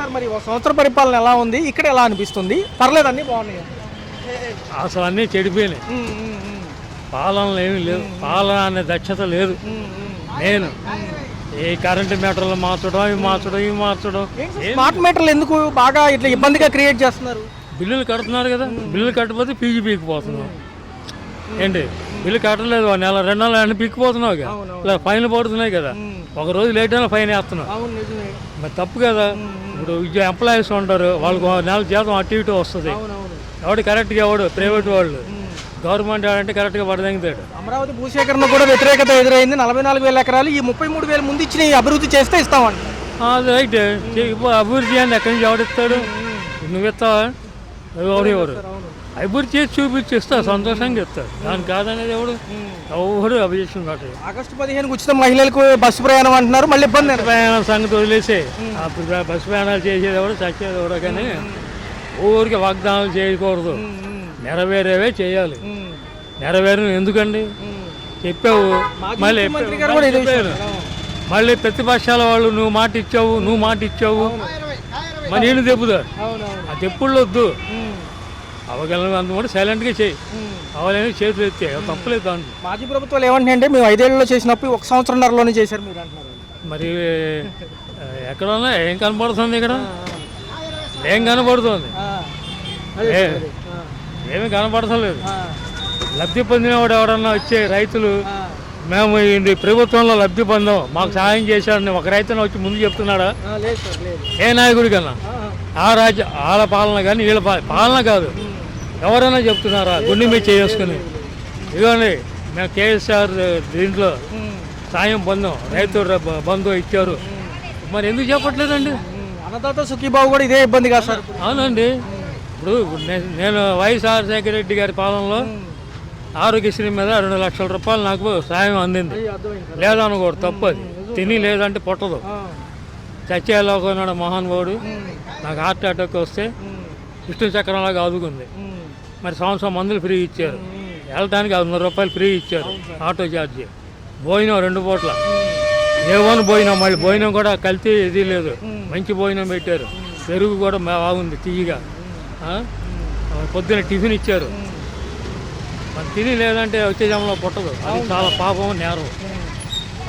Sir మరి ఒక సంవత్సర పరిపాలన ఎలా ఉంది, ఇక్కడ ఎలా అనిపిస్తుంది? పర్లేదు, అన్నీ బాగున్నాయి. అసలు అన్నీ చెడిపోయినాయి. పాలనలు ఏమీ లేవు, పాలన అనే దక్షత లేదు. నేను ఈ కరెంటు మీటర్లు మార్చడం, ఇవి మార్చడం. స్మార్ట్ మీటర్లు ఎందుకు బాగా ఇట్లా ఇబ్బందిగా క్రియేట్ చేస్తున్నారు? బిల్లులు కడుతున్నారు కదా, బిల్లులు కట్టకపోతే పీజీ పీకిపోతున్నావు. ఏంటి బిల్లు కట్టలేదు, నెల 2 నెలలు అన్నీ పీకిపోతున్నావు కదా, ఇలా ఫైన్లు పడుతున్నాయి కదా. ఒక రోజు లేట్ అయినా ఫైన్ వేస్తున్నావు, మరి తప్పు కదా. ఇప్పుడు ఎంప్లాయీస్ ఉంటారు, వాళ్ళకు నెల జీతం అటు ఇటు వస్తుంది. ఎవడు కరెక్ట్గా ఎవడు ప్రైవేట్ వాళ్ళు, గవర్నమెంట్ అంటే కరెక్ట్గా పడదెంగుతాడు. అమరావతి భూసేకరణ కూడా వ్యతిరేకత ఎదురైంది. 44,000 ఎకరాలు ఈ 33,000 ముందు ఇచ్చిన అభివృద్ధి చేస్తే ఇస్తామంట. అది రైట్. అభివృద్ధి అని ఎక్కడి నుంచి ఎవడిస్తాడు? నువ్వు ఇస్తావా? ఎవరు అభివృద్ధి చేసి చూపించి ఇస్తా, సంతోషంగా ఇస్తారు. దాని కాదనేది ఎవడు అభిజెక్షన్ కాదు. ఆగస్టు 15 ఉచిత మహిళలకు బస్సు ప్రయాణం అంటున్నారు, మళ్ళీ ఇబ్బంది. ప్రయాణం సంగతి వదిలేసే, అప్పుడు బస్సు ప్రయాణాలు చేసేది ఎవడు, చచ్చేది ఎవడో. కానీ ఊరికి వాగ్దానాలు చేయకూడదు, నెరవేరేవే చేయాలి. నెరవేరు ఎందుకండి చెప్పావు, మళ్ళీ ప్రతిపక్షాల వాళ్ళు నువ్వు మాట ఇచ్చావు మరి నేను తెప్పుతారు. ఆ తెప్పుళ్ళు వద్దు, అవగలను అంత కూడా సైలెంట్గా చేయి. అవలేని చేతులు ఎత్తే తప్పులేదు దాంట్లో. మాజీ ప్రభుత్వాలు ఏమంటాయంటే మేము 5 ఏళ్లలో చేసినప్పుడు 1 సంవత్సరంన్నరలోనే చేశారు మీరు అంటున్నారు. మరి ఎక్కడ ఉన్నా ఏం కనపడుతుంది? ఇక్కడ ఏం కనపడుతుంది? ఏమీ కనపడతలేదు. లబ్ధి పొందినవాడు ఎవడన్నా వచ్చే రైతులు, మేము ఈ ప్రభుత్వంలో లబ్ధి పొందాం, మాకు సహాయం చేశాడని ఒక రైతున వచ్చి ముందు చెప్తున్నాడా? ఏ నాయకుడి కన్నా? వాళ్ళ పాలన కానీ వీళ్ళ పాలన కాదు. ఎవరైనా చెప్తున్నారా గుండె మీద చేసుకుని? ఇదిగోండి మేము కేసీఆర్ దీంట్లో సాయం పొందాం, రైతు బంధు ఇచ్చారు, మరి ఎందుకు చెప్పట్లేదండి? అన్నదాత సుఖీబాబు కూడా ఇదే ఇబ్బంది కాదు సార్. అవునండి. ఇప్పుడు నేను వైఎస్ రాజశేఖర రెడ్డి గారి పాలనలో ఆరోగ్యశ్రీ మీద 2 లక్షల రూపాయలు నాకు సాయం అందింది. లేదనుకోడు, తప్పు అది. తిని లేదంటే పుట్టదు. చచ్చేలాగా మహానుభావుడు నాకు హార్ట్ అటాక్ వస్తే విష్ణు చక్రంలాగా ఆదుకుంది. మరి సంవత్సరం మందులు ఫ్రీ ఇచ్చారు, వెళ్ళటానికి 100 రూపాయలు ఫ్రీ ఇచ్చారు ఆటో ఛార్జీ. భోజనం 2 పూట్ల ఏమని భోజనం, మళ్ళీ భోజనం కూడా కల్తీ ఇది లేదు, మంచి భోజనం పెట్టారు. పెరుగు కూడా బాగుంది తీయగా. పొద్దున టిఫిన్ ఇచ్చారు. మరి తిని లేదంటే వచ్చే జనంలో పుట్టదు. అది చాలా పాపం, నేరం.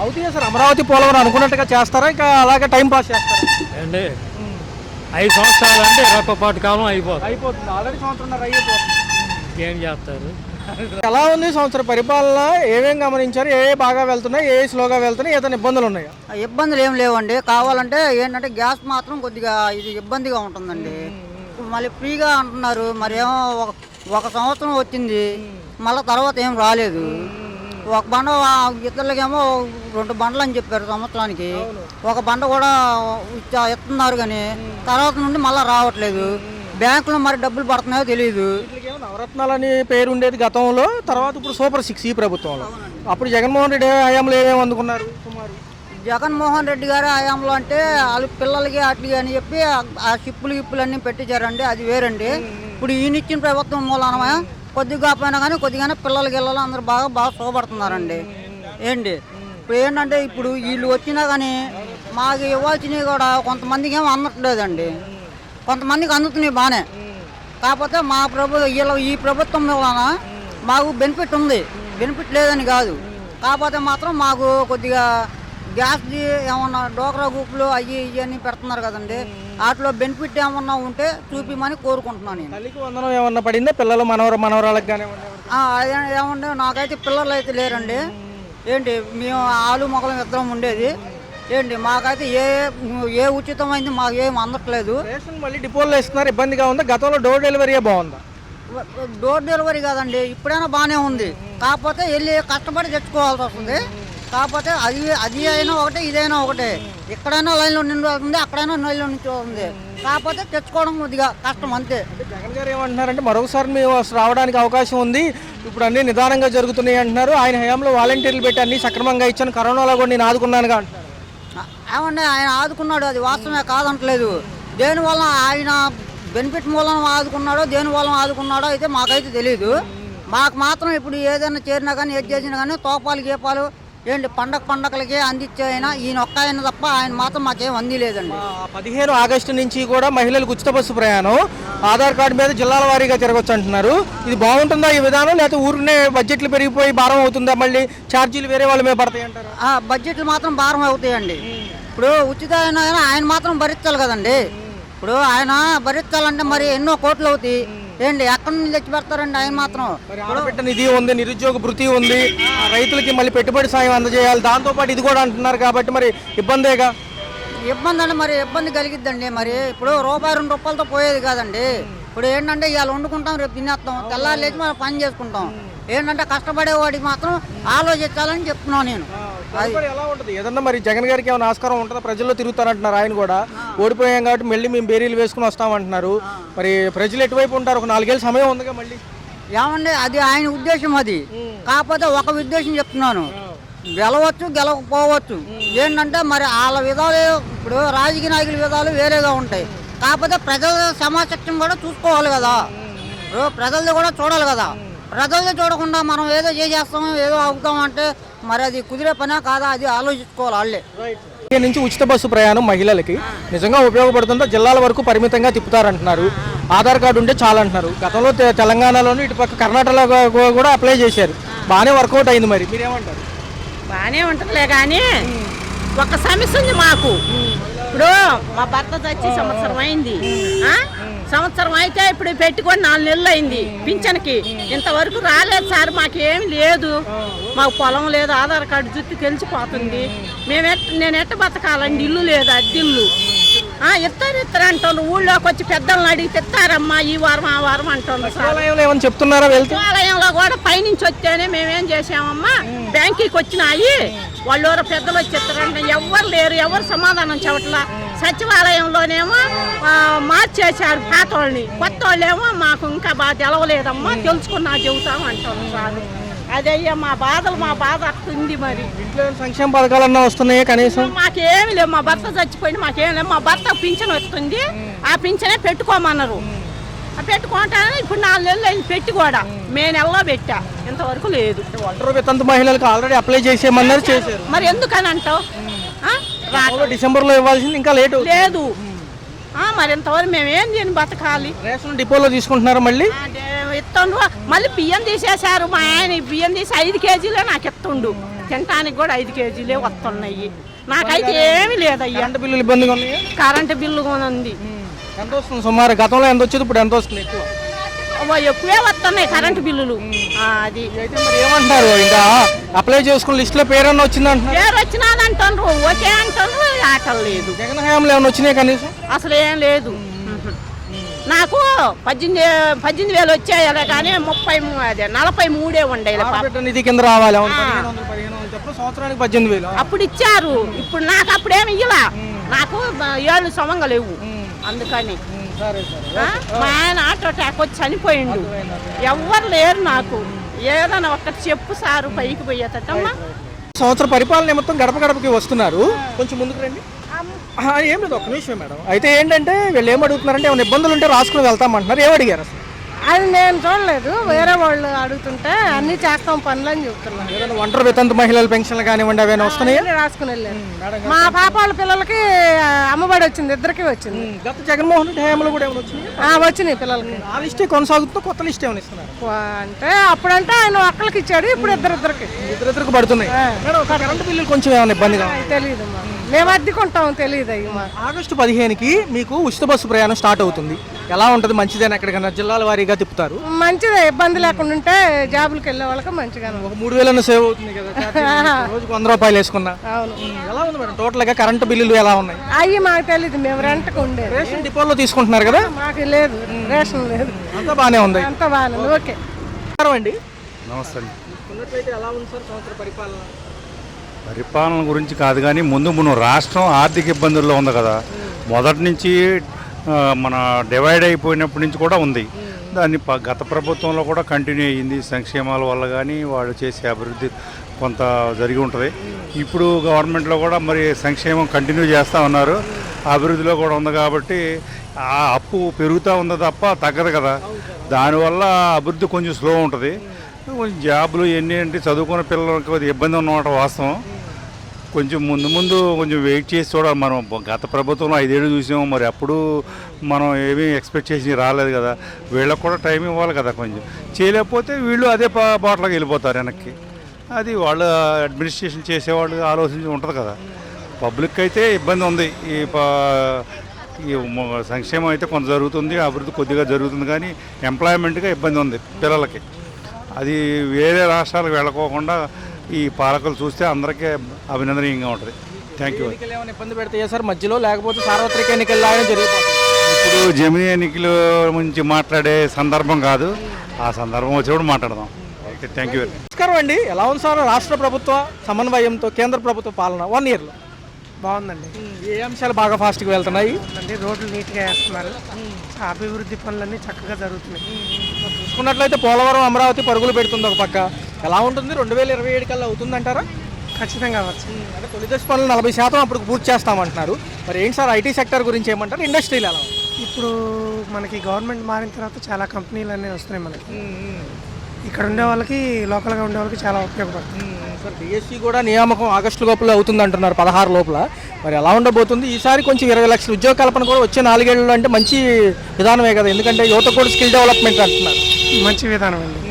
అవుతాయా సార్ అమరావతి పోలవరం అనుకున్నట్టుగా చేస్తారా, ఇంకా అలాగే టైం పాస్ చేస్తారా? అండి 5 సంవత్సరాలు అంటే రెప్పపాటు కాలం అయిపోతుంది. ఆల్రెడీ సంవత్సరంన్నర అయిపోతుంది. ఏం చేస్తారు? ఎలా ఉంది సంవత్సర పరిపాలన? ఏమేమి గమనించారు? ఏ బాగా వెళ్తున్నాయి, ఏ స్లోగా వెళ్తున్నాయి, ఏదైనా ఇబ్బందులు ఉన్నాయా? ఇబ్బందులు ఏం లేవండి. కావాలంటే ఏంటంటే గ్యాస్ మాత్రం కొద్దిగా ఇది ఇబ్బందిగా ఉంటుందండి. మళ్ళీ ఫ్రీగా అంటున్నారు, మరి ఏమో ఒక సంవత్సరం వచ్చింది, మళ్ళీ తర్వాత ఏం రాలేదు. ఒక బండ ఇతరులకేమో 2 బండ్లు అని చెప్పారు సంవత్సరానికి. ఒక బండ కూడా ఇస్తున్నారు, కానీ తర్వాత నుండి మళ్ళీ రావట్లేదు. బ్యాంకులో మరి డబ్బులు పడుతున్నాయో తెలియదు. నవరత్నాలని పేరు ఉండేది గతంలో, తర్వాత ఇప్పుడు సూపర్ 6 ఈ ప్రభుత్వంలో. అప్పుడు జగన్మోహన్ రెడ్డి హయాంలో ఏమేమి అందుకున్నారు? జగన్మోహన్ రెడ్డి గారి హయాంలో అంటే వాళ్ళ పిల్లలకి అట్లా అని చెప్పి ఆ గిప్పులు అన్నీ పెట్టించారండి, అది వేరండి. ఇప్పుడు ఈయన ఇచ్చిన ప్రభుత్వం మూలన కొద్దిగా కాకపోయినా కానీ కొద్దిగానే పిల్లలకి వెళ్ళాలి, అందరూ బాగా శోభడుతున్నారండి. ఏంటి ఇప్పుడు ఏంటంటే ఇప్పుడు వీళ్ళు వచ్చినా కానీ మాకు ఇవ్వాల్సినవి కూడా కొంతమందికి ఏమో అందట్లేదండి, కొంతమందికి అందుతున్నాయి బాగానే. కాకపోతే మా ఈ ప్రభుత్వం వలన మాకు బెనిఫిట్ ఉంది, బెనిఫిట్ లేదని కాదు. కాకపోతే మాత్రం మాకు కొద్దిగా గ్యాస్ది ఏమన్నా డోక్రా గ్రూపులు అవి ఇవన్నీ పెడుతున్నారు కదండి, వాటిలో బెనిఫిట్ ఏమన్నా ఉంటే చూపిమని కోరుకుంటున్నాను నేను. తల్లికి వందనం ఏమన్నా పడిందా పిల్లలు మనవరాలకు కానీ? ఏమండి నాకైతే పిల్లలు అయితే లేరండి. ఏంటి మేము ఆలు మొగలం ఇద్దరం ఉండేది. ఏంటి మాకైతే ఏ ఉచితమైంది మాకు ఏం అందట్లేదు. మళ్ళీ డిపోలో ఇస్తున్నారు, ఇబ్బందిగా ఉందా? గతంలో డోర్ డెలివరీ బాగుందా? డోర్ డెలివరీ కాదండి, ఇప్పుడైనా బాగానే ఉంది. కాకపోతే వెళ్ళి కష్టపడి తెచ్చుకోవాల్సి వస్తుంది. కాకపోతే అది అయినా ఒకటే, ఇదైనా ఒకటే. ఎక్కడైనా లైన్లో నిండుతుంది, అక్కడైనా లైన్లో నించుంది. కాకపోతే తెచ్చుకోవడం కొద్దిగా కష్టం అంతే. జగన్ గారు ఏమంటున్నారంటే మరొకసారి మేము రావడానికి అవకాశం ఉంది, ఇప్పుడు అన్నీ నిదానంగా జరుగుతున్నాయి అంటున్నారు. ఆయన హయాంలో వాలంటీర్లు పెట్టి అన్ని సక్రమంగా ఇచ్చాను, కరోనాలో కూడా నేను ఆదుకున్నానుగా అంటున్నారు. ఏమంటే ఆయన ఆదుకున్నాడు, అది వాస్తవమే కాదంటలేదు. దేనివల్ల ఆయన బెనిఫిట్ మూలం ఆదుకున్నాడో దేనివల్ల ఆదుకున్నాడో అయితే మాకైతే తెలియదు. మాకు మాత్రం ఇప్పుడు ఏదైనా చేరినా కానీ ఏది చేసినా కానీ తోపాలు గీపాలు ఏంటి పండగలకి అందించైనా ఈయన ఒక్క ఆయన తప్ప ఆయన మాత్రం మాకేం అంది లేదండి. 15 ఆగస్టు నుంచి కూడా మహిళలకు ఉచిత బస్సు ప్రయాణం ఆధార్ కార్డు మీద జిల్లాల వారీగా తిరగొచ్చు అంటున్నారు. ఇది బాగుంటుందా ఈ విధానం, లేకపోతే ఊరినే బడ్జెట్లు పెరిగిపోయి భారం అవుతుందా, మళ్ళీ ఛార్జీలు వేరే వాళ్ళ మీద పడతాయి అంటారు? బడ్జెట్లు మాత్రం భారం అవుతాయండి. ఇప్పుడు ఉచిత ఆయన మాత్రం భరించాలి కదండి. ఇప్పుడు ఆయన భరించాలంటే మరి ఎన్నో కోట్లు అవుతాయి. ఏంటి ఎక్కడి నుంచి తెచ్చి పెడతారండి ఆయన మాత్రం? ఆడబిడ్డ నిధి ఉంది, నిరుద్యోగ భృతి ఉంది, రైతులకి మళ్ళీ పెట్టుబడి సాయం అందజేయాలి, దాంతోపాటు ఇది కూడా అంటున్నారు కాబట్టి మరి ఇబ్బందేగా. ఇబ్బంది అంటే మరి ఇబ్బంది కలిగిద్దండి. మరి ఇప్పుడు రూపాయి 2 రూపాయలతో పోయేది కాదండి. ఇప్పుడు ఏంటంటే ఇవాళ వండుకుంటాం, రేపు తినేస్తాం, తెల్లారి లేచి మనం పని చేసుకుంటాం. ఏంటంటే కష్టపడేవాడికి మాత్రం ఆలోచించాలని చెప్తున్నాను నేను. ఎలా ఉంటుంది ఏదన్నా మరి జగన్ గారికి ఏమైనా ఆస్కారం ఉంటుందా? ప్రజల్లో తిరుగుతారంటున్నారు ఆయన కూడా. ఓడిపోయాం కాబట్టి మళ్ళీ మేము బేరీలు వేసుకుని వస్తామంటున్నారు. మరి ప్రజలు ఎటువైపు ఉంటారు? ఒక 4 ఏళ్ళ సమయం ఉందిగా మళ్ళీ. ఏమండి అది ఆయన ఉద్దేశం. అది కాకపోతే ఒక ఉద్దేశం చెప్తున్నాను, గెలవచ్చు గెలవకపోవచ్చు. ఏంటంటే మరి వాళ్ళ విధాలు, ఇప్పుడు రాజకీయ నాయకుల విధాలు వేరేగా ఉంటాయి. కాకపోతే ప్రజల సమాచక్షం కూడా చూసుకోవాలి కదా. ఇప్పుడు ప్రజలది కూడా చూడాలి కదా. ప్రజల్ని చూడకుండా మనం ఏదో చేస్తాం, ఏదో అవుతాం అంటే మరి అది కుదిరే పనే కాదా, అది ఆలోచించుకోవాలి వాళ్ళే. నుంచి ఉచిత బస్సు ప్రయాణం మహిళలకి నిజంగా ఉపయోగపడుతుందో జిల్లాల వరకు పరిమితంగా తిప్పుతారంటున్నారు. ఆధార్ కార్డు ఉంటే చాలా అంటున్నారు. గతంలో తెలంగాణలోని ఇటుపక్క కర్ణాటకలో కూడా అప్లై చేశారు, బాగానే వర్కౌట్ అయింది. మరి మీరేమంటారు? బాగానే ఉంటుందిలే కానీ ఒక సమస్య ఉంది మాకు. ఇప్పుడు మా భర్త చచ్చి సంవత్సరం అయింది. సంవత్సరం అయితే ఇప్పుడు పెట్టుకొని 4 నెలలు అయింది. పింఛన్కి ఇంతవరకు రాలేదు సార్. మాకేమి లేదు, మాకు పొలం లేదు, ఆధార్ కార్డు జుట్టు తెలిసిపోతుంది. నేను ఎట్ట బతకాలండి? ఇల్లు లేదు, అద్దిల్లు. ఇస్తారు అంటారు. ఊళ్ళోకి వచ్చి పెద్దలను అడిగితే ఇస్తారమ్మా ఈ వారం ఆ వారం అంటారు సార్. చెప్తున్నారా? సచివాలయంలో కూడా పైనుంచి వస్తేనే మేమేం చేసామమ్మా, బ్యాంకుకి వచ్చినాయి వాళ్ళు ఎవరో పెద్దలు వచ్చి ఇస్తారంటే ఎవరు లేరు, ఎవరు సమాధానం చెప్పట్లా. సచివాలయంలోనేమో మార్చేశారు పాత వాళ్ళని, కొత్త వాళ్ళేమో మాకు ఇంకా బాగా తెలవలేదమ్మా, తెలుసుకున్నా చెబుతాం అంటారు సార్. అదయ్యా మా బాధ అట్టుంది. మరి ఇంట్లో సంక్షేమ పథకాలన్నా వస్తున్నాయి కనీసం? మాకేమి లేవు. మా భర్త చచ్చిపోయింది, మాకేం లేవు. మా భర్త పింఛన్ వస్తుంది, ఆ పింఛనే పెట్టుకోమన్నారు. పెట్టుకుంటానే ఇప్పుడు 4 నెలలు అయింది పెట్టి కూడా. మే నెలలో పెట్టా, ఇంతవరకు లేదు. ఒంటరి వితంతు మహిళలకు ఆల్రెడీ అప్లై చేసేయమన్నారు, చేశారు. మరి ఎందుకని అంటావు? డిసెంబర్లో ఇవ్వాల్సింది ఇంకా లేటు లేదు. మరి ఇంతవరకు మేమేం దీన్ని బతకాలి? రేషన్ డిపోలో తీసుకుంటున్నారు, మళ్ళీ ఇస్తుండ్రు. మళ్ళీ బియ్యం తీసేశారు. మా ఆయన బియ్యం తీసి 5 కేజీలే నాకు ఇస్తుండు. తినటానికి కూడా 5 కేజీలే వస్తున్నాయి. నాకైతే ఏమీ లేదయ్యా. కరెంటు బిల్లులు ఇబ్బందిగా ఉన్నాయి. కరెంటు బిల్లు కూడా ఉంది. ఎంత వస్తుంది సుమారు? గతంలో ఎంత వచ్చేది, ఇప్పుడు ఎంత వస్తుంది? ఎక్కువే వస్తున్నాయి కరెంటు బిల్లులు. అది అయితే మరి ఏమంటారు? ఇంకా అప్లై చేసుకున్న లిస్ట్ లో పేరన్నా వచ్చిందంటున్నారు. పేరు వచ్చినాదంటారు, ఓకే అంటారు. ఆటలు లేదు. జగన్ హయాంలో ఏమైనా వచ్చినాయి కనీసం? అసలు ఏం లేదు. నాకు 18,000 వచ్చాయి కానీ 43 ఉండేది. నిధి కింద రావాలి, సంవత్సరానికి 18,000 అప్పుడు ఇచ్చారు. ఇప్పుడు నాకు అప్పుడేమి ఇయ్యలా. నాకు 7 సంవత్సరాలు లేవు. అందుకని మా ఆయన ఆటో అటాక్ వచ్చి చనిపోయిండు. ఎవ్వరు లేరు నాకు. ఏదైనా ఒక్కటి చెప్పు సారు, పైకి పోయేటమ్మా. సంవత్సరం పరిపాలన నిమిత్తం గడప గడపకి వస్తున్నారు, కొంచెం ముందుకు రండి. ఏం లేదు, ఒక్క నిమిషం మేడం. అయితే ఏంటంటే వీళ్ళు ఏం అడుగుతున్నారంటే ఏమైనా ఇబ్బందులు ఉంటే రాసుకుని వెళ్తామంటున్నారు. ఏమడిగారు అసలు? అది నేను చూడలేదు, వేరే వాళ్ళు అడుగుతుంటే అన్ని చేస్తాం పనులు అని చెప్తున్నాను. ఏదైనా ఒంటరి వితంతు మహిళల పెన్షన్లు కానివ్వండి, అవన్నీ వస్తున్నాయి. రాసుకుని వెళ్ళాను. మా పాప వాళ్ళ పిల్లలకి అమ్మబడి వచ్చింది, 2కి వచ్చింది. గత జగన్మోహన్ రెడ్డి హయాంలో కూడా ఏమైనా వచ్చినాయి? వచ్చినాయి పిల్లలకి. ఆ లిస్టే కొనసాగుతూ కొత్త లిస్ట్ ఏమైనా ఇస్తున్నారు? అంటే అప్పుడంటే ఆయన ఒక్కరికి ఇచ్చాడు, ఇప్పుడు ఇద్దరికి పడుతున్నాయి. కరెంటు బిల్లులు కొంచెం ఏమైనా ఇబ్బందిగా? తెలియదు, మేము అద్దెకుంటాం, తెలియదు. అయ్యి ఆగస్టు 15కి మీకు ఉచిత బస్సు ప్రయాణం స్టార్ట్ అవుతుంది. ఎలా ఉంటుంది? మంచిదేనా? ఎక్కడికైనా జిల్లాల వారీగా తిప్పుతారు. మంచిదే, ఇబ్బంది లేకుండా ఉంటే జాబులకు వెళ్ళే వాళ్ళకి మంచిగా. ఒక 3,000 సేవ్ అవుతుంది కదా, రోజుకు 100 రూపాయలు వేసుకున్నా. అవును. ఎలా ఉంది మేడం టోటల్ గా కరెంటు బిల్లులు ఎలా ఉన్నాయి? అయ్యి మాకు తెలియదు, మేము రెంట్కి ఉండేది. రేషన్ డిపోలో తీసుకుంటున్నారు కదా? మాకు లేదు, రేషన్ లేదు. అంతా బాగానే ఉంది. అంతా బాగానే ఉంది. ఓకే అండి. నమస్తే అండి. ఎలా ఉంది సార్ సంవత్సర పరిపాలన? పరిపాలన గురించి కాదు కానీ ముందు రాష్ట్రం ఆర్థిక ఇబ్బందుల్లో ఉంది కదా. మొదటి నుంచి మన డివైడ్ అయిపోయినప్పటి నుంచి కూడా ఉంది. దాన్ని గత ప్రభుత్వంలో కూడా కంటిన్యూ అయ్యింది. సంక్షేమాల వల్ల కానీ వాళ్ళు చేసే అభివృద్ధి కొంత జరిగి ఉంటుంది. ఇప్పుడు గవర్నమెంట్లో కూడా మరి సంక్షేమం కంటిన్యూ చేస్తూ ఉన్నారు, అభివృద్ధిలో కూడా ఉంది. కాబట్టి ఆ అప్పు పెరుగుతూ ఉంది తప్ప తగ్గదు కదా. దానివల్ల అభివృద్ధి కొంచెం స్లో ఉంటుంది. కొంచెం జాబులు ఎన్ని అంటే చదువుకున్న పిల్లలకి కొద్దిగా ఇబ్బంది ఉన్నమాట వాస్తవం. కొంచెం ముందు కొంచెం వెయిట్ చేసి చూడాలి. మనం గత ప్రభుత్వంలో 5 ఏళ్ళు చూసాము, మరి అప్పుడు మనం ఏమీ ఎక్స్పెక్ట్ చేసి రాలేదు కదా. వీళ్ళకి కూడా టైం ఇవ్వాలి కదా. కొంచెం చేయలేకపోతే వీళ్ళు అదే బాటలోకి వెళ్ళిపోతారు వెనక్కి. అది వాళ్ళ అడ్మినిస్ట్రేషన్ చేసేవాళ్ళు ఆలోచించి ఉంటుంది కదా. పబ్లిక్ అయితే ఇబ్బంది ఉంది. ఈ సంక్షేమం అయితే కొంత జరుగుతుంది, అభివృద్ధి కొద్దిగా జరుగుతుంది, కానీ ఎంప్లాయ్మెంట్గా ఇబ్బంది ఉంది పిల్లలకి. అది వేరే రాష్ట్రాలకు వెళ్ళకోకుండా ఈ పాలకులు చూస్తే అందరికీ అభినందనీయంగా ఉంటుంది. Thank you. ఎన్నికలు ఏమైనా ఇబ్బంది పెడతాయా సార్ మధ్యలో, లేకపోతే సార్వత్రిక ఎన్నికల్లాగానే జరిగిపోతుంది? ఇప్పుడు జమినీ ఎన్నికల గురించి మాట్లాడే సందర్భం కాదు, ఆ సందర్భం వచ్చినప్పుడు మాట్లాడదాం. Okay, thank you. నమస్కారం అండి. ఎలా ఉంది సార్ రాష్ట్ర ప్రభుత్వ సమన్వయంతో కేంద్ర ప్రభుత్వ పాలన 1 ఇయర్లో? బాగుందండి. ఏ అంశాలు బాగా ఫాస్ట్గా వెళ్తున్నాయి? అంటే రోడ్లు నీట్గా వేస్తున్నారు, అభివృద్ధి పనులన్నీ చక్కగా జరుగుతున్నాయి. చూసుకున్నట్లయితే పోలవరం అమరావతి పరుగులు పెడుతుంది ఒక పక్క. ఎలా ఉంటుంది? 2027 కల్లా అవుతుందంటారా? ఖచ్చితంగా అవ్వచ్చు. అంటే తొలి దశ పనులు 40% అప్పుడు పూర్తి చేస్తామంటున్నారు. మరి ఏంటి సార్ ఐటీ సెక్టర్ గురించి ఏమంటారు? ఇండస్ట్రీలు ఎలా ఉంది? ఇప్పుడు మనకి గవర్నమెంట్ మారిన తర్వాత చాలా కంపెనీలు అనేవి వస్తున్నాయి మనకి. ఇక్కడ ఉండే వాళ్ళకి, లోకల్గా ఉండే వాళ్ళకి చాలా ఉపయోగపడుతుంది. సార్ డిఎస్సి కూడా నియామకం ఆగస్టు లోపల అవుతుంది అంటున్నారు, 16 లోపల. మరి ఎలా ఉండబోతుంది? ఈసారి కొంచెం 20 లక్షల ఉద్యోగ కల్పన కూడా వచ్చే 4 ఏళ్ళు అంటే మంచి విధానమే కదా, ఎందుకంటే యువత కూడా స్కిల్ డెవలప్మెంట్ అంటున్నారు. మంచి విధానం అండి.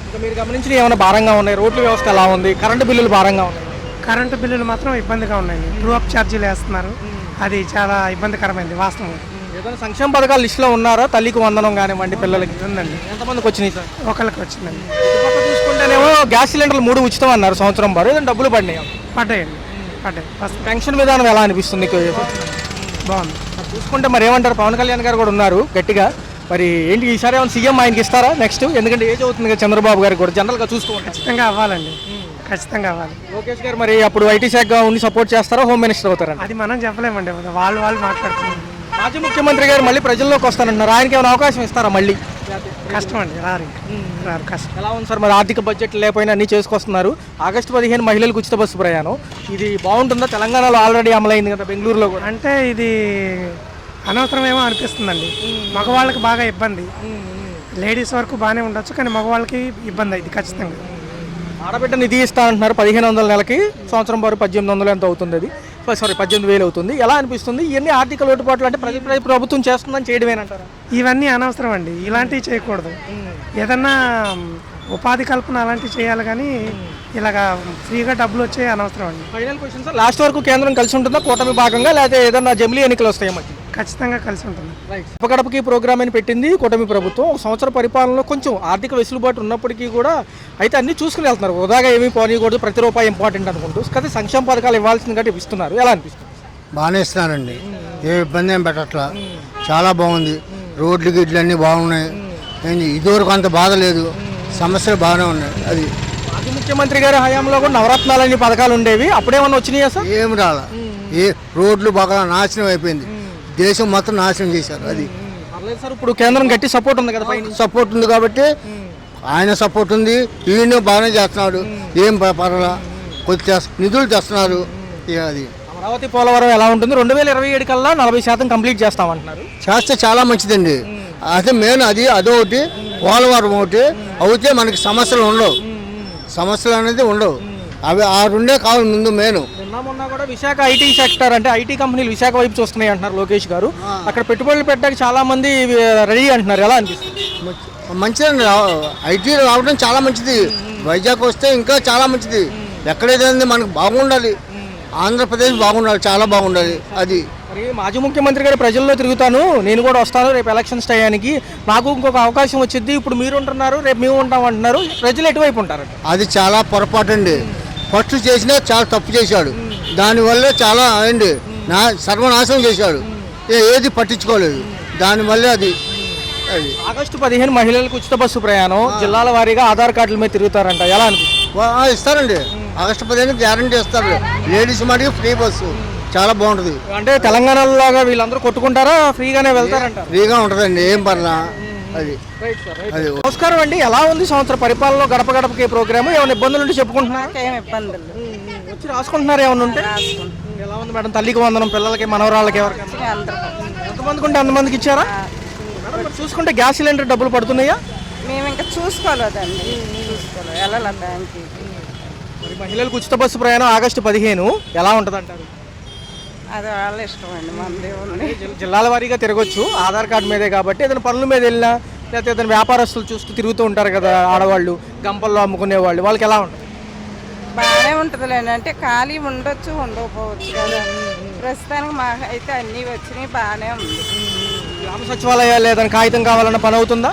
ఇంకా మీరు గమనించిన ఏమైనా భారంగా ఉన్నాయి? రోడ్ల వ్యవస్థ ఎలా ఉంది? కరెంటు బిల్లులు భారంగా ఉన్నాయి? కరెంటు బిల్లులు మాత్రం ఇబ్బందిగా ఉన్నాయి. ట్రూ అప్ ఛార్జీలు వేస్తున్నారు, అది చాలా ఇబ్బందికరమైంది వాస్తవం. ఏదైనా సంక్షేమ పథకాలు లిస్టులో ఉన్నారా? తల్లికి వందనం కానివ్వండి, పిల్లలకి ఉందండి. ఎంతమందికి వచ్చినాయి సార్? ఒకళ్ళకి వచ్చిందండి. ఇటుపక్క చూసుకుంటేనేమో గ్యాస్ సిలిండర్లు 3 ఉచితం అన్నారు సంవత్సరం పాటు, ఏదైనా డబ్బులు పడినాయి? పడ్డాయండి, పడ్డాయి. ఫస్ట్ పెన్షన్ విధానం ఎలా అనిపిస్తుంది? బాగుంది. చూసుకుంటే మరి ఏమంటారు? పవన్ కళ్యాణ్ గారు కూడా ఉన్నారు గట్టిగా. మరి ఏంటి ఈసారి ఏమైనా సీఎం ఆయనకి ఇస్తారా నెక్స్ట్? ఎందుకంటే ఏజ్ అవుతుంది కదా చంద్రబాబు గారికి కూడా, జనరల్గా చూస్తూ ఉంటారు. ఖచ్చితంగా అవ్వాలండి, ఖచ్చితంగా అవ్వాలి. లోకేష్ గారు మరి అప్పుడు ఐటీ శాఖగా ఉండి సపోర్ట్ చేస్తారా, హోమ్ మినిస్టర్ అవుతారంట? అది మనం చెప్పలేమండి, వాళ్ళు మాట్లాడుతున్నారు. మాజీ ముఖ్యమంత్రి గారు మళ్ళీ ప్రజల్లోకి వస్తానంటున్నారు, ఆయనకి ఏమైనా అవకాశం ఇస్తారా మళ్ళీ? కష్టం అండి, రారు కష్టం. ఎలా ఉంది సార్ మరి? ఆర్థిక బడ్జెట్ లేకపోయినా అన్నీ చేసుకొస్తున్నారు. ఆగస్టు 15 మహిళలకు ఉచిత బస్సు ప్రయాణం, ఇది బాగుంటుందా? తెలంగాణలో ఆల్రెడీ అమలైంది కదా, బెంగళూరులో కూడా. అంటే ఇది అనవసరమేమో అనిపిస్తుందండి. మగవాళ్ళకి బాగా ఇబ్బంది. లేడీస్ వరకు బాగానే ఉండొచ్చు, కానీ మగవాళ్ళకి ఇబ్బంది అయింది ఖచ్చితంగా. ఆడబిడ్డ నిధి ఇస్తా అంటున్నారు 1500 నెలకి, సంవత్సరం వారు 1800 ఎంత అవుతుంది? అది 18,000 అవుతుంది. ఎలా అనిపిస్తుంది? ఇవన్నీ ఆర్థిక లోటుపాట్లు అంటే ప్రభుత్వం చేస్తుందని చేయడమేనంటారా? ఇవన్నీ అనవసరం అండి, ఇలాంటివి చేయకూడదు. ఏదన్నా ఉపాధి కల్పన అలాంటివి చేయాలి, కానీ ఇలాగా ఫ్రీగా డబ్బులు వచ్చే అనవసరం అండి. ఫైనల్ క్వశ్చన్ సార్, లాస్ట్ వరకు కేంద్రం కలిసి ఉంటుందా కూటమి భాగంగా, లేకపోతే ఏదన్నా జమిలీ ఎన్నికలు వస్తాయి మధ్య? ఖచ్చితంగా కలిసి ఉంటుంది. గడపకి ప్రోగ్రామ్ అని పెట్టింది కూటమి ప్రభుత్వం. ఒక సంవత్సర పరిపాలనలో కొంచెం ఆర్థిక వెసులుబాటు ఉన్నప్పటికీ కూడా అయితే అన్ని చూసుకుని వెళ్తున్నారు, వృధాగా ఏమీ పోనీయకూడదు, ప్రతి రూపాయి ఇంపార్టెంట్ అనుకుంటూ. కానీ సంక్షేమ పథకాలు ఇవ్వాల్సింది కాబట్టి ఇస్తున్నారు. ఎలా అనిపిస్తుంది? బాగానే ఇస్తున్నారండి, ఏ ఇబ్బంది ఏం పెట్టట్లా, చాలా బాగుంది. రోడ్లు గిడ్లు అన్నీ బాగున్నాయి. ఇదివరకు అంత బాధ లేదు, సమస్యలు బాగానే ఉన్నాయి. అది మాజీ ముఖ్యమంత్రి గారి హయాంలో కూడా నవరత్నాలన్నీ పథకాలు ఉండేవి, అప్పుడేమన్నా వచ్చినాయా సార్? ఏం రాలా. రోడ్లు బాగా నాశనం అయిపోయింది, దేశం మొత్తం నాశనం చేశారు. అది పర్లేదు సార్, ఇప్పుడు కేంద్రం గట్టి సపోర్ట్ ఉంది కదా, పైన సపోర్ట్ ఉంది కాబట్టి ఆయన సపోర్ట్ ఉంది, ఈయన బాగానే చేస్తున్నాడు. ఏం పర్వాలా, కొద్ది నిధులు తెస్తున్నారు. అది అమరావతి పోలవరం ఎలా ఉంటుంది? 2027 కల్లా 40% కంప్లీట్ చేస్తామంటున్నారు. చేస్తే చాలా మంచిదండి. అదే మెయిన్ అదొకటి, పోలవరం ఒకటి అవుతే మనకి సమస్యలు ఉండవు, సమస్యలు అనేది ఉండవు. అవి ఆ రెండే కావాలి ముందు మెయిన్. మొన్న కూడా విశాఖ ఐటీ సెక్టర్ అంటే ఐటీ కంపెనీలు విశాఖ వైపు చూస్తున్నాయి అంటున్నారు లోకేష్ గారు. అక్కడ పెట్టుబడులు పెట్టడానికి చాలా మంది రెడీ అంటున్నారు. ఎలా అనిపిస్తుంది? మంచిదండి, ఐటీ రావడం చాలా మంచిది. వైజాగ్ వస్తే ఇంకా చాలా మంచిది. ఎక్కడైతే మనకు బాగుండాలి, ఆంధ్రప్రదేశ్ బాగుండాలి, చాలా బాగుండాలి. అది మరి మాజీ ముఖ్యమంత్రి గారు ప్రజల్లో తిరుగుతాను, నేను కూడా వస్తాను రేపు ఎలక్షన్స్ టయానికి, నాకు ఇంకొక అవకాశం వచ్చింది, ఇప్పుడు మీరు ఉంటున్నారు, రేపు మేము ఉంటాం అంటున్నారు, ప్రజలు ఎటువైపు ఉంటారు? అది చాలా పొరపాటు అండి. ఫస్ట్ చేసినా చాలా తప్పు చేశాడు, దానివల్ల చాలా అండి సర్వనాశనం చేశాడు, ఏది పట్టించుకోలేదు. దానివల్ల అది ఆగస్టు 15 మహిళలకు ఉచిత బస్సు ప్రయాణం, జిల్లాల వారీగా ఆధార్ కార్డుల మీద తిరుగుతారంట. ఎలా అనిపిస్తుంది? ఇస్తారండి, ఆగస్టు 15 గ్యారంటీ ఇస్తారు. లేడీస్ మటుకు ఫ్రీ బస్సు చాలా బాగుంటుంది. అంటే తెలంగాణలో లాగా వీళ్ళందరూ కొట్టుకుంటారా, ఫ్రీగానే వెళ్తారంట? ఫ్రీగా ఉంటుందండి, ఏం పర్లా. అది నమస్కారం అండి. ఎలా ఉంది సంవత్సర పరిపాలనలో గడప గడపకి ప్రోగ్రామ్? ఏమైనా ఇబ్బందులు ఉంటే చెప్పుకుంటున్నారా? ఏం ఇబ్బందులు వచ్చి రాసుకుంటున్నారు ఏమైనా ఉంటే? ఎలా ఉంది మేడం? తల్లికి వందనం పిల్లలకి, మనవరాళ్ళకి, ఎవరికైనా ఎంతమందికి ఉంటే అంతమందికి ఇచ్చారా? మేడం చూసుకుంటే గ్యాస్ సిలిండర్ డబ్బులు పడుతున్నాయా? మేము ఇంకా చూసుకోలేదండి. వెళ్ళాల బ్యాంక్కి. మరి మహిళలకు ఉచిత బస్సు ప్రయాణం ఆగస్టు 15 ఎలా ఉంటుంది అంటారు? అది వాళ్ళ ఇష్టం అండి, మనదే ఉంది. జిల్లాల వారీగా తిరగొచ్చు, ఆధార్ కార్డు మీదే కాబట్టి. ఏదైనా పనుల మీద వెళ్ళినా లేకపోతే ఏదైనా వ్యాపారస్తులు చూస్తూ తిరుగుతూ ఉంటారు కదా ఆడవాళ్ళు, గంపల్లో అమ్ముకునే వాళ్ళు, వాళ్ళకి ఎలా ఉంటుంది? బాగానే ఉంటుందిలేండి, అంటే ఖాళీ ఉండొచ్చు ఉండకపోవచ్చు కదా. ప్రస్తుతానికి మా అయితే అన్నీ వచ్చినాయి, బాగానే ఉంది. గ్రామ సచివాలయాలు ఏదైనా కాగితం కావాలన్న పని అవుతుందా?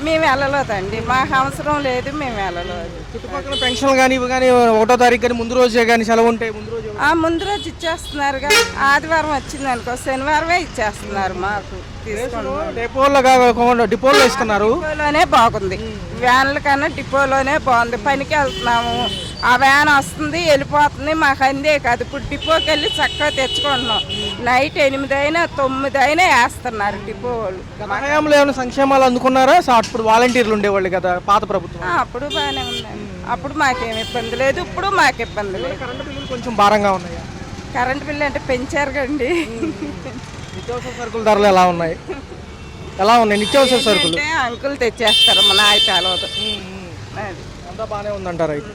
మేము వెళ్ళలేదండి, మాకు అవసరం లేదు, మేము వెళ్ళలేదు. చుట్టుపక్కల పెన్షన్లు కానీ ఇవి కానీ 1వ తారీఖు కానీ ముందు రోజే కానీ సెలవు ఉంటే ముందు రోజు ముందు రోజు ఇచ్చేస్తున్నారుగా. ఆదివారం వచ్చింది అనుకో, శనివారమే ఇచ్చేస్తున్నారు మాకు. డిపోలో ఇస్తున్నారు. డిపోలోనే బాగుంది, వ్యాన్ల కన్నా డిపోలోనే బాగుంది. పనికి వెళ్తున్నాము, ఆ వ్యాన్ వస్తుంది వెళ్ళిపోతుంది, మాకు అందే కాదు. ఇప్పుడు డిపోకి వెళ్ళి చక్కగా తెచ్చుకుంటున్నాం. నైట్ 8 అయినా 9 అయినా వేస్తున్నారు డిపో వాళ్ళు. హయాంలో ఏమైనా సంక్షేమాలు అందుకున్నారా? అప్పుడు వాలంటీర్లు ఉండేవాళ్ళు కదా పాత ప్రభుత్వం. అప్పుడు బాగానే ఉందండి, అప్పుడు మాకేం ఇబ్బంది లేదు, ఇప్పుడు మాకు ఇబ్బంది లేదు. కరెంటు బిల్లులు కొంచెం భారంగా ఉన్నాయి. కరెంటు బిల్లు అంటే పెంచారు కండి. నిత్యావసర సరుకుల ధరలు ఎలా ఉన్నాయి? నిత్యావసర సరుకులు అంకుల్ తెచ్చేస్తారు, మన తెలవదు. అంతా బాగానే ఉందంటారు అయితే.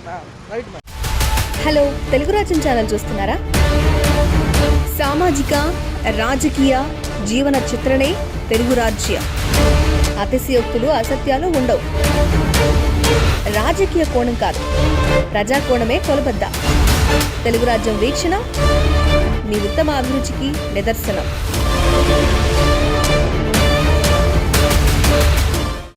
హలో, తెలుగు రాజ్యం ఛానల్ చూస్తున్నారా? సామాజిక రాజకీయ జీవన చిత్రణే తెలుగు రాజ్యం. అతిశయోక్తులు అసత్యాలు ఉండవు. రాజకీయ కోణం కాదు, ప్రజా కోణమే కొలబద్ద. తెలుగు రాజ్యం వీక్షణ మీ ఉత్తమ అభిరుచికి నిదర్శనం.